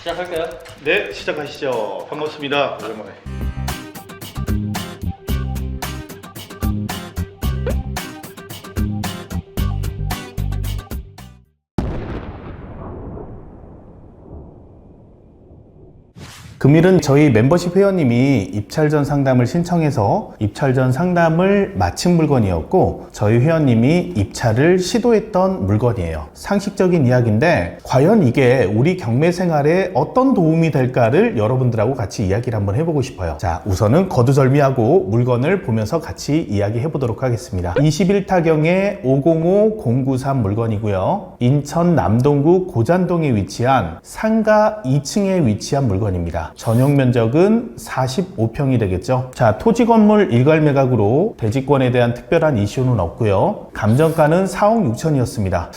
시작할까요? 네, 시작하시죠. 반갑습니다. 오랜만에. 금일은 저희 멤버십 회원님이 입찰 전 상담을 신청해서 입찰 전 상담을 마친 물건이었고, 저희 회원님이 입찰을 시도했던 물건이에요. 상식적인 이야기인데 과연 이게 우리 경매 생활에 어떤 도움이 될까를 여러분들하고 같이 이야기를 한번 해보고 싶어요. 자, 우선은 거두절미하고 물건을 보면서 같이 이야기해 보도록 하겠습니다. 21타경의 505093 물건이고요. 인천 남동구 고잔동에 위치한 상가 2층에 위치한 물건입니다. 전용 면적은 45평이 되겠죠. 자, 토지 건물 일괄 매각으로 대지권에 대한 특별한 이슈는 없고요. 감정가는 4억 6천이었습니다.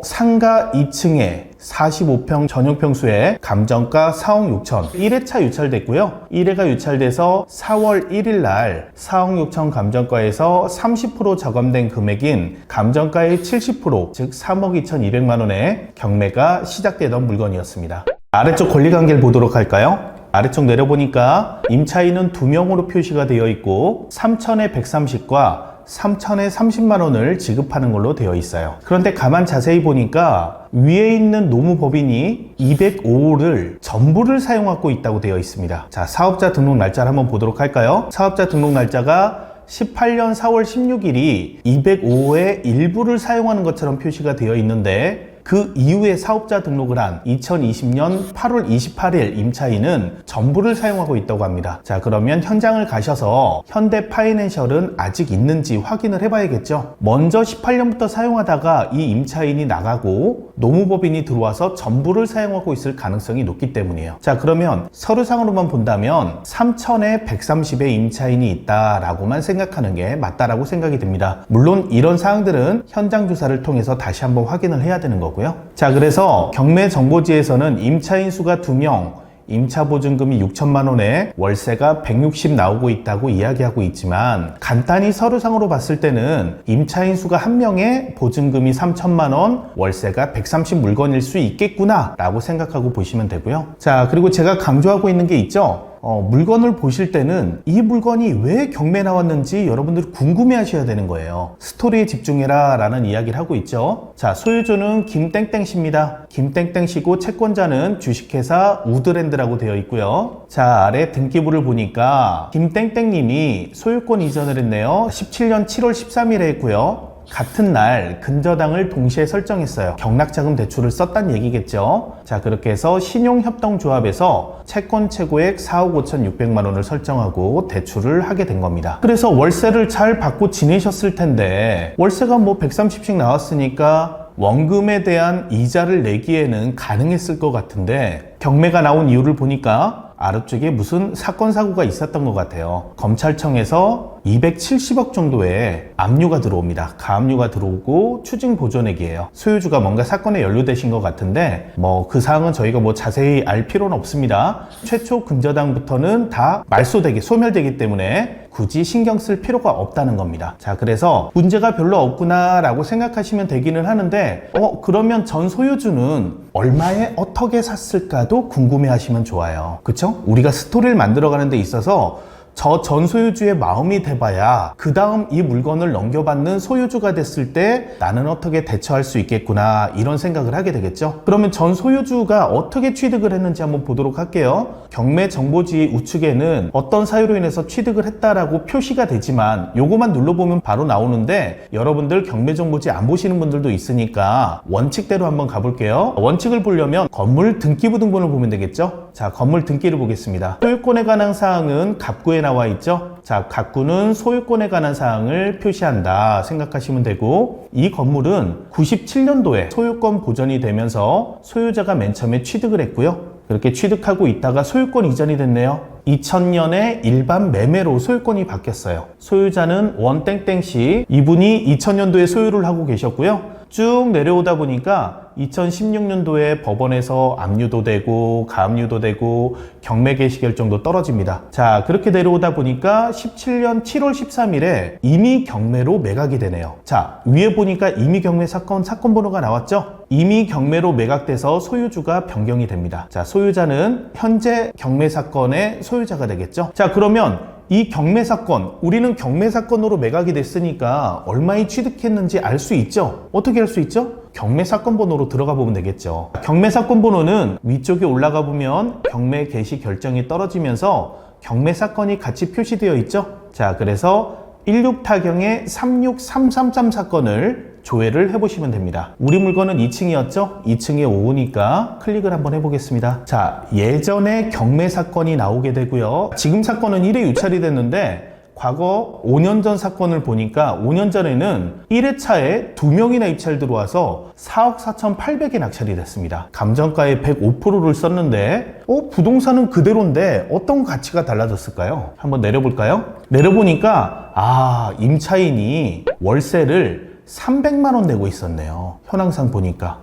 상가 2층에 45평 전용 평수에 감정가 4억 6천. 1회차 유찰됐고요. 1회가 유찰돼서 4월 1일 날 4억 6천 감정가에서 30% 저감된 금액인 감정가의 70%, 즉 3억 2,200만 원의 경매가 시작되던 물건이었습니다. 아래쪽 권리관계를 보도록 할까요? 아래쪽 내려보니까 임차인은 2명으로 표시가 되어 있고 3천에 130과 3천에 30만 원을 지급하는 걸로 되어 있어요. 그런데 가만 자세히 보니까 위에 있는 노무법인이 205호를 전부를 사용하고 있다고 되어 있습니다. 자, 사업자 등록 날짜를 한번 보도록 할까요? 사업자 등록 날짜가 18년 4월 16일이 205호의 일부를 사용하는 것처럼 표시가 되어 있는데, 그 이후에 사업자 등록을 한 2020년 8월 28일 임차인은 전부를 사용하고 있다고 합니다. 자, 그러면 현장을 가셔서 현대파이낸셜은 아직 있는지 확인을 해봐야겠죠. 먼저 18년부터 사용하다가 이 임차인이 나가고 노무법인이 들어와서 전부를 사용하고 있을 가능성이 높기 때문이에요. 자, 그러면 서류상으로만 본다면 3천에 130의 임차인이 있다라고만 생각하는 게 맞다라고 생각이 듭니다. 물론 이런 사항들은 현장 조사를 통해서 다시 한번 확인을 해야 되는 거고, 자, 그래서 경매 정보지에서는 임차인 수가 2명, 임차 보증금이 6천만 원에 월세가 160 나오고 있다고 이야기하고 있지만, 간단히 서류상으로 봤을 때는 임차인 수가 1명에 보증금이 3천만 원, 월세가 130 물건일 수 있겠구나 라고 생각하고 보시면 되고요. 자, 그리고 제가 강조하고 있는 게 있죠. 물건을 보실 때는 이 물건이 왜 경매 나왔는지 여러분들이 궁금해 하셔야 되는 거예요. 스토리에 집중해라 라는 이야기를 하고 있죠. 자, 소유주는 김땡땡씨입니다. 김땡땡씨고 채권자는 주식회사 우드랜드라고 되어 있고요. 자, 아래 등기부를 보니까 김땡땡님이 소유권 이전을 했네요. 17년 7월 13일에 했고요. 같은 날 근저당을 동시에 설정했어요. 경락자금 대출을 썼단 얘기겠죠. 자, 그렇게 해서 신용협동조합에서 채권 최고액 4억 5,600만 원을 설정하고 대출을 하게 된 겁니다. 그래서 월세를 잘 받고 지내셨을 텐데, 월세가 뭐 130씩 나왔으니까 원금에 대한 이자를 내기에는 가능했을 것 같은데, 경매가 나온 이유를 보니까 아래쪽에 무슨 사건 사고가 있었던 것 같아요. 검찰청에서 270억 정도의 압류가 들어옵니다. 가압류가 들어오고 추징 보존액이에요. 소유주가 뭔가 사건에 연루되신 것 같은데 그 사항은 저희가 자세히 알 필요는 없습니다. 최초 근저당부터는 다 말소되기, 소멸되기 때문에 굳이 신경 쓸 필요가 없다는 겁니다. 자, 그래서 문제가 별로 없구나 라고 생각하시면 되기는 하는데, 그러면 전 소유주는 얼마에 어떻게 샀을까도 궁금해 하시면 좋아요. 그쵸? 우리가 스토리를 만들어가는 데 있어서 저 전 소유주의 마음이 돼봐야 그 다음 이 물건을 넘겨받는 소유주가 됐을 때 나는 어떻게 대처할 수 있겠구나, 이런 생각을 하게 되겠죠. 그러면 전 소유주가 어떻게 취득을 했는지 한번 보도록 할게요. 경매 정보지 우측에는 어떤 사유로 인해서 취득을 했다라고 표시가 되지만 요거만 눌러보면 바로 나오는데, 여러분들 경매 정보지 안 보시는 분들도 있으니까 원칙대로 한번 가볼게요. 원칙을 보려면 건물 등기부 등본을 보면 되겠죠. 자, 건물 등기를 보겠습니다. 소유권에 관한 사항은 갑구에 나와 있죠. 자, 갑구는 소유권에 관한 사항을 표시한다 생각하시면 되고, 이 건물은 97년도에 소유권 보전이 되면서 소유자가 맨 처음에 취득을 했고요. 그렇게 취득하고 있다가 소유권 이전이 됐네요. 2000년에 일반 매매로 소유권이 바뀌었어요. 소유자는 원땡땡씨, 이분이 2000년도에 소유를 하고 계셨고요. 쭉 내려오다 보니까 2016년도에 법원에서 압류도 되고 가압류도 되고 경매 개시 결정도 떨어집니다. 자, 그렇게 내려오다 보니까 17년 7월 13일에 임의 경매로 매각이 되네요. 자, 위에 보니까 임의 경매 사건 번호가 나왔죠? 임의 경매로 매각돼서 소유주가 변경이 됩니다. 자, 소유자는 현재 경매 사건의 소유자가 되겠죠? 자, 그러면 이 경매 사건, 우리는 경매 사건으로 매각이 됐으니까 얼마에 취득했는지 알 수 있죠? 어떻게 알 수 있죠? 경매 사건 번호로 들어가 보면 되겠죠. 경매 사건 번호는 위쪽에 올라가 보면 경매 개시 결정이 떨어지면서 경매 사건이 같이 표시되어 있죠. 자, 그래서 16타경의 36333 사건을 조회를 해보시면 됩니다. 우리 물건은 2층이었죠? 2층에 5호니까 클릭을 한번 해보겠습니다. 자, 예전에 경매 사건이 나오게 되고요. 지금 사건은 1회 유찰이 됐는데 과거 5년 전 사건을 보니까 5년 전에는 1회차에 2명이나 입찰 들어와서 4억 4,800에 낙찰이 됐습니다. 감정가의 105%를 썼는데 부동산은 그대로인데 어떤 가치가 달라졌을까요? 한번 내려볼까요? 내려보니까 임차인이 월세를 300만 원 내고 있었네요. 현황상 보니까.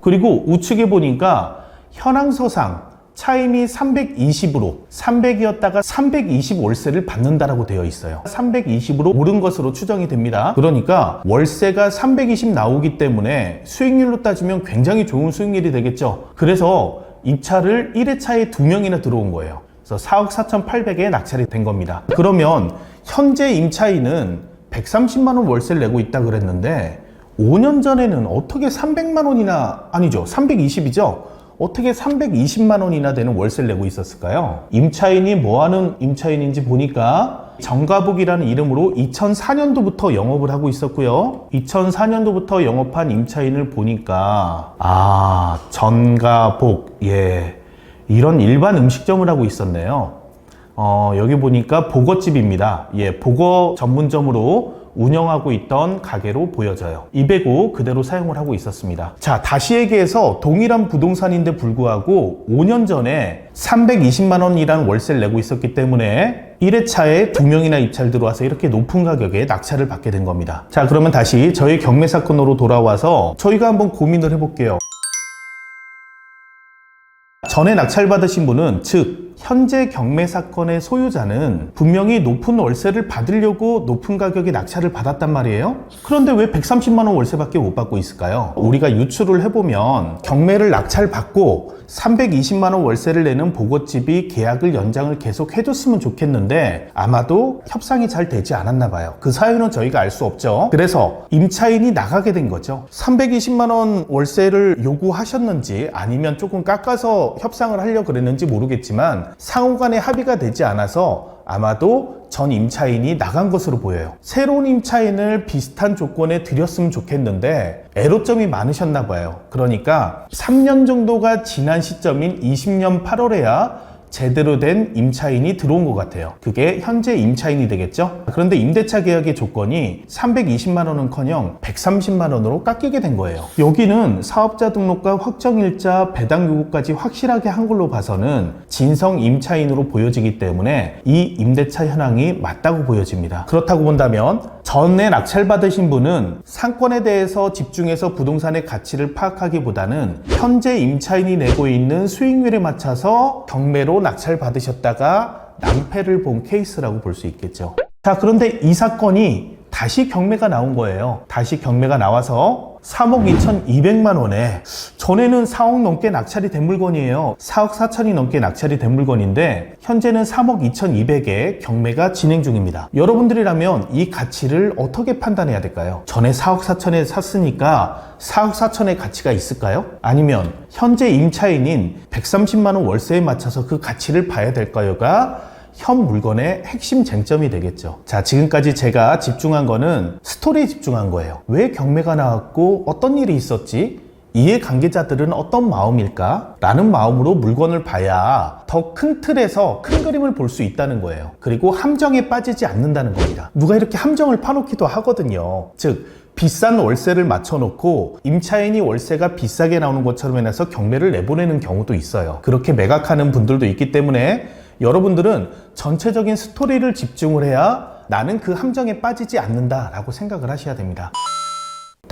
그리고 우측에 보니까 현황서상 차임이 320으로 300이었다가 320 월세를 받는다라고 되어 있어요. 320으로 오른 것으로 추정이 됩니다. 그러니까 월세가 320 나오기 때문에 수익률로 따지면 굉장히 좋은 수익률이 되겠죠. 그래서 입찰을 1회차에 2명이나 들어온 거예요. 그래서 4억 4,800에 낙찰이 된 겁니다. 그러면 현재 임차인은 130만 원 월세를 내고 있다 그랬는데 5년 전에는 어떻게 300만 원이나 아니죠. 320이죠. 어떻게 320만 원이나 되는 월세를 내고 있었을까요? 임차인이 뭐하는 임차인인지 보니까 정가복이라는 이름으로 2004년도부터 영업을 하고 있었고요. 2004년도부터 영업한 임차인을 보니까 전가복, 이런 일반 음식점을 하고 있었네요. 여기 보니까 보거집입니다. 보거 전문점으로 운영하고 있던 가게로 보여져요. 205 그대로 사용을 하고 있었습니다. 자, 다시 얘기해서 동일한 부동산인데 불구하고 5년 전에 320만 원이라는 월세를 내고 있었기 때문에 1회차에 2명이나 입찰 들어와서 이렇게 높은 가격에 낙찰을 받게 된 겁니다. 자, 그러면 다시 저희 경매 사건으로 돌아와서 저희가 한번 고민을 해볼게요. 전에 낙찰받으신 분은 즉 현재 경매 사건의 소유자는 분명히 높은 월세를 받으려고 높은 가격에 낙찰을 받았단 말이에요. 그런데 왜 130만 원 월세밖에 못 받고 있을까요? 우리가 유추를 해보면 경매를 낙찰받고 320만 원 월세를 내는 보고집이 계약을 연장을 계속 해줬으면 좋겠는데 아마도 협상이 잘 되지 않았나 봐요. 그 사유는 저희가 알 수 없죠. 그래서 임차인이 나가게 된 거죠. 320만 원 월세를 요구하셨는지 아니면 조금 깎아서 협상을 하려고 그랬는지 모르겠지만 상호간에 합의가 되지 않아서 아마도 전 임차인이 나간 것으로 보여요. 새로운 임차인을 비슷한 조건에 드렸으면 좋겠는데 애로점이 많으셨나 봐요. 그러니까 3년 정도가 지난 시점인 20년 8월에야 제대로 된 임차인이 들어온 것 같아요. 그게 현재 임차인이 되겠죠? 그런데 임대차 계약의 조건이 320만 원은커녕 130만 원으로 깎이게 된 거예요. 여기는 사업자 등록과 확정일자, 배당 요구까지 확실하게 한 걸로 봐서는 진성 임차인으로 보여지기 때문에 이 임대차 현황이 맞다고 보여집니다. 그렇다고 본다면 전에 낙찰받으신 분은 상권에 대해서 집중해서 부동산의 가치를 파악하기보다는 현재 임차인이 내고 있는 수익률에 맞춰서 경매로 낙찰받으셨다가 낭패를 본 케이스라고 볼 수 있겠죠. 자, 그런데 이 사건이 다시 경매가 나온 거예요. 다시 경매가 나와서 3억 2,200만 원에 전에는 4억 넘게 낙찰이 된 물건이에요. 4억 4천이 넘게 낙찰이 된 물건인데 현재는 3억 2,200에 경매가 진행 중입니다. 여러분들이라면 이 가치를 어떻게 판단해야 될까요? 전에 4억 4천에 샀으니까 4억 4천의 가치가 있을까요? 아니면 현재 임차인인 130만 원 월세에 맞춰서 그 가치를 봐야 될까요가 현 물건의 핵심 쟁점이 되겠죠. 자, 지금까지 제가 집중한 거는 스토리에 집중한 거예요. 왜 경매가 나왔고 어떤 일이 있었지? 이해관계자들은 어떤 마음일까? 라는 마음으로 물건을 봐야 더 큰 틀에서 큰 그림을 볼 수 있다는 거예요. 그리고 함정에 빠지지 않는다는 겁니다. 누가 이렇게 함정을 파놓기도 하거든요. 즉 비싼 월세를 맞춰놓고 임차인이 월세가 비싸게 나오는 것처럼 해서 경매를 내보내는 경우도 있어요. 그렇게 매각하는 분들도 있기 때문에 여러분들은 전체적인 스토리를 집중을 해야 나는 그 함정에 빠지지 않는다라고 생각을 하셔야 됩니다.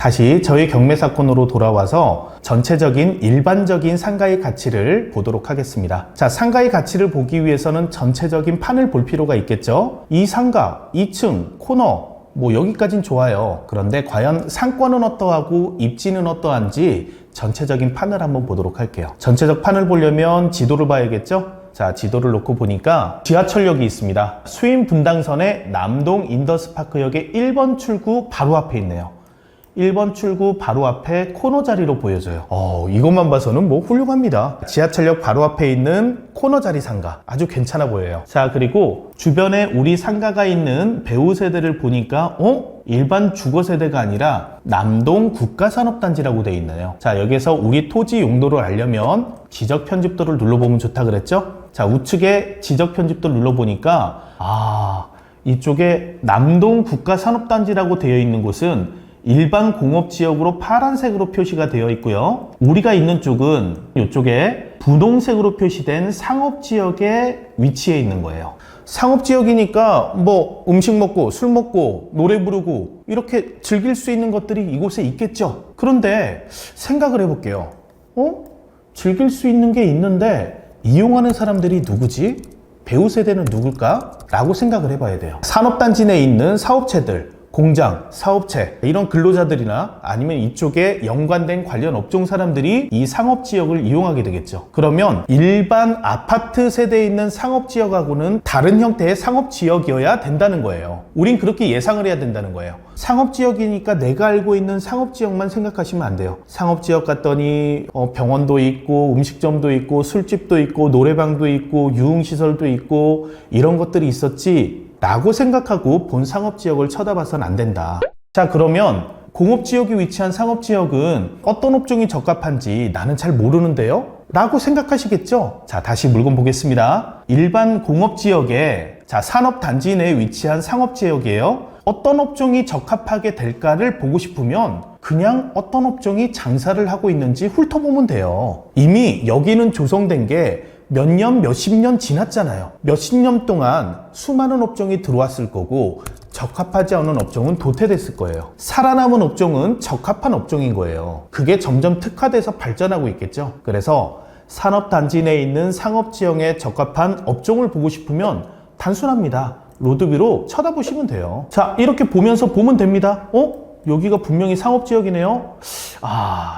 다시 저희 경매 사건으로 돌아와서 전체적인 일반적인 상가의 가치를 보도록 하겠습니다. 자, 상가의 가치를 보기 위해서는 전체적인 판을 볼 필요가 있겠죠. 이 상가, 2층, 코너, 뭐 여기까진 좋아요. 그런데 과연 상권은 어떠하고 입지는 어떠한지 전체적인 판을 한번 보도록 할게요. 전체적 판을 보려면 지도를 봐야겠죠? 자, 지도를 놓고 보니까 지하철역이 있습니다. 수인 분당선의 남동 인더스파크역의 1번 출구 바로 앞에 있네요. 1번 출구 바로 앞에 코너 자리로 보여져요. 이것만 봐서는 뭐 훌륭합니다. 지하철역 바로 앞에 있는 코너 자리 상가 아주 괜찮아 보여요. 자, 그리고 주변에 우리 상가가 있는 배우 세대를 보니까 일반 주거 세대가 아니라 남동 국가산업단지라고 되어 있네요. 자, 여기서 우리 토지 용도를 알려면 지적 편집도를 눌러보면 좋다 그랬죠? 자, 우측에 지적 편집도를 눌러보니까 이쪽에 남동 국가산업단지라고 되어 있는 곳은 일반 공업지역으로 파란색으로 표시가 되어 있고요. 우리가 있는 쪽은 이쪽에 분홍색으로 표시된 상업지역에 위치해 있는 거예요. 상업지역이니까 뭐 음식 먹고 술 먹고 노래 부르고 이렇게 즐길 수 있는 것들이 이곳에 있겠죠. 그런데 생각을 해볼게요. 즐길 수 있는 게 있는데 이용하는 사람들이 누구지? 배우 세대는 누굴까? 라고 생각을 해봐야 돼요. 산업단지 내에 있는 사업체들, 공장, 사업체, 이런 근로자들이나 아니면 이쪽에 연관된 관련 업종 사람들이 이 상업지역을 이용하게 되겠죠. 그러면 일반 아파트 세대에 있는 상업지역하고는 다른 형태의 상업지역이어야 된다는 거예요. 우린 그렇게 예상을 해야 된다는 거예요. 상업지역이니까 내가 알고 있는 상업지역만 생각하시면 안 돼요. 상업지역 갔더니 병원도 있고 음식점도 있고 술집도 있고 노래방도 있고 유흥시설도 있고 이런 것들이 있었지 라고 생각하고 본 상업지역을 쳐다봐서는 안 된다. 자, 그러면 공업지역이 위치한 상업지역은 어떤 업종이 적합한지 나는 잘 모르는데요? 라고 생각하시겠죠? 자, 다시 물건 보겠습니다. 일반 공업지역에 산업단지 내에 위치한 상업지역이에요. 어떤 업종이 적합하게 될까를 보고 싶으면 그냥 어떤 업종이 장사를 하고 있는지 훑어보면 돼요. 이미 여기는 조성된 게 몇 년, 몇십 년 지났잖아요. 몇십 년 동안 수많은 업종이 들어왔을 거고 적합하지 않은 업종은 도태됐을 거예요. 살아남은 업종은 적합한 업종인 거예요. 그게 점점 특화돼서 발전하고 있겠죠. 그래서 산업단지 내에 있는 상업지역에 적합한 업종을 보고 싶으면 단순합니다. 로드뷰로 쳐다보시면 돼요. 자, 이렇게 보면서 보면 됩니다. 여기가 분명히 상업지역이네요.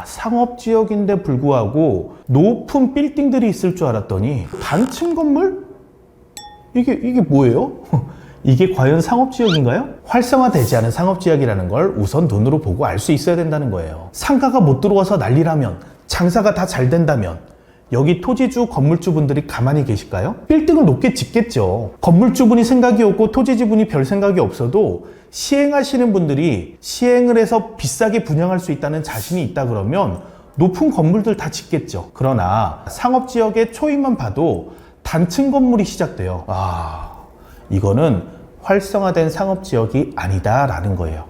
상업지역인데 불구하고 높은 빌딩들이 있을 줄 알았더니 단층 건물? 이게 뭐예요? 이게 과연 상업지역인가요? 활성화되지 않은 상업지역이라는 걸 우선 눈으로 보고 알 수 있어야 된다는 거예요. 상가가 못 들어와서 난리라면, 장사가 다 잘 된다면 여기 토지주, 건물주분들이 가만히 계실까요? 빌딩을 높게 짓겠죠. 건물주분이 생각이 없고 토지주분이 별 생각이 없어도 시행하시는 분들이 시행을 해서 비싸게 분양할 수 있다는 자신이 있다 그러면 높은 건물들 다 짓겠죠. 그러나 상업지역의 초입만 봐도 단층 건물이 시작돼요. 이거는 활성화된 상업지역이 아니다라는 거예요.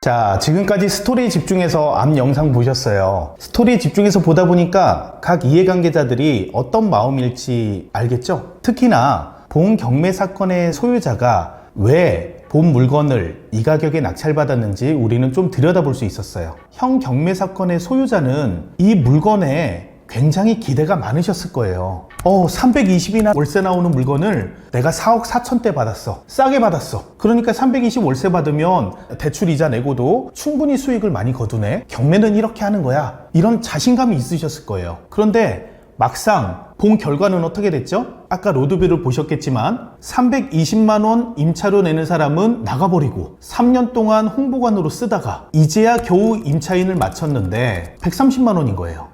자, 지금까지 스토리에 집중해서 앞 영상 보셨어요. 스토리에 집중해서 보다 보니까 각 이해관계자들이 어떤 마음일지 알겠죠? 특히나 본 경매 사건의 소유자가 왜 본 물건을 이 가격에 낙찰받았는지 우리는 좀 들여다볼 수 있었어요. 형 경매 사건의 소유자는 이 물건에 굉장히 기대가 많으셨을 거예요. 320이나 월세 나오는 물건을 내가 4억 4천대 받았어. 싸게 받았어. 그러니까 320 월세 받으면 대출 이자 내고도 충분히 수익을 많이 거두네. 경매는 이렇게 하는 거야. 이런 자신감이 있으셨을 거예요. 그런데 막상 본 결과는 어떻게 됐죠? 아까 로드뷰를 보셨겠지만 320만 원 임차료 내는 사람은 나가버리고 3년 동안 홍보관으로 쓰다가 이제야 겨우 임차인을 마쳤는데 130만 원인 거예요.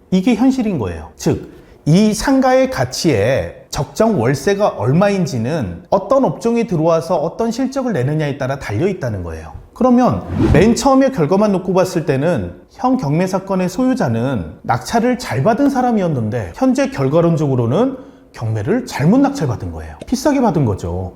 이게 현실인 거예요. 즉, 이 상가의 가치에 적정 월세가 얼마인지는 어떤 업종이 들어와서 어떤 실적을 내느냐에 따라 달려 있다는 거예요. 그러면 맨 처음에 결과만 놓고 봤을 때는 형 경매 사건의 소유자는 낙찰을 잘 받은 사람이었는데 현재 결과론적으로는 경매를 잘못 낙찰받은 거예요. 비싸게 받은 거죠.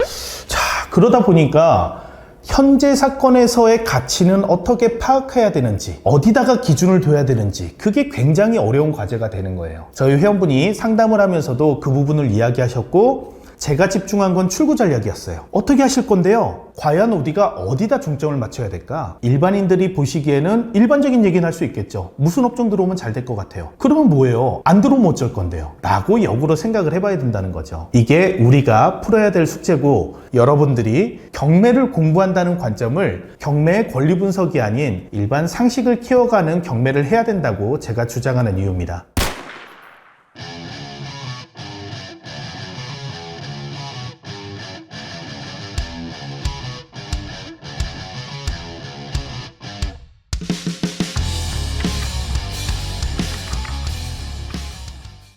자, 그러다 보니까 현재 사건에서의 가치는 어떻게 파악해야 되는지, 어디다가 기준을 둬야 되는지, 그게 굉장히 어려운 과제가 되는 거예요. 저희 회원분이 상담을 하면서도 그 부분을 이야기하셨고, 제가 집중한 건 출구 전략이었어요. 어떻게 하실 건데요? 과연 우리가 어디다 중점을 맞춰야 될까? 일반인들이 보시기에는 일반적인 얘기는 할 수 있겠죠. 무슨 업종 들어오면 잘 될 것 같아요. 그러면 뭐예요? 안 들어오면 어쩔 건데요? 라고 역으로 생각을 해봐야 된다는 거죠. 이게 우리가 풀어야 될 숙제고, 여러분들이 경매를 공부한다는 관점을 경매의 권리 분석이 아닌 일반 상식을 키워가는 경매를 해야 된다고 제가 주장하는 이유입니다.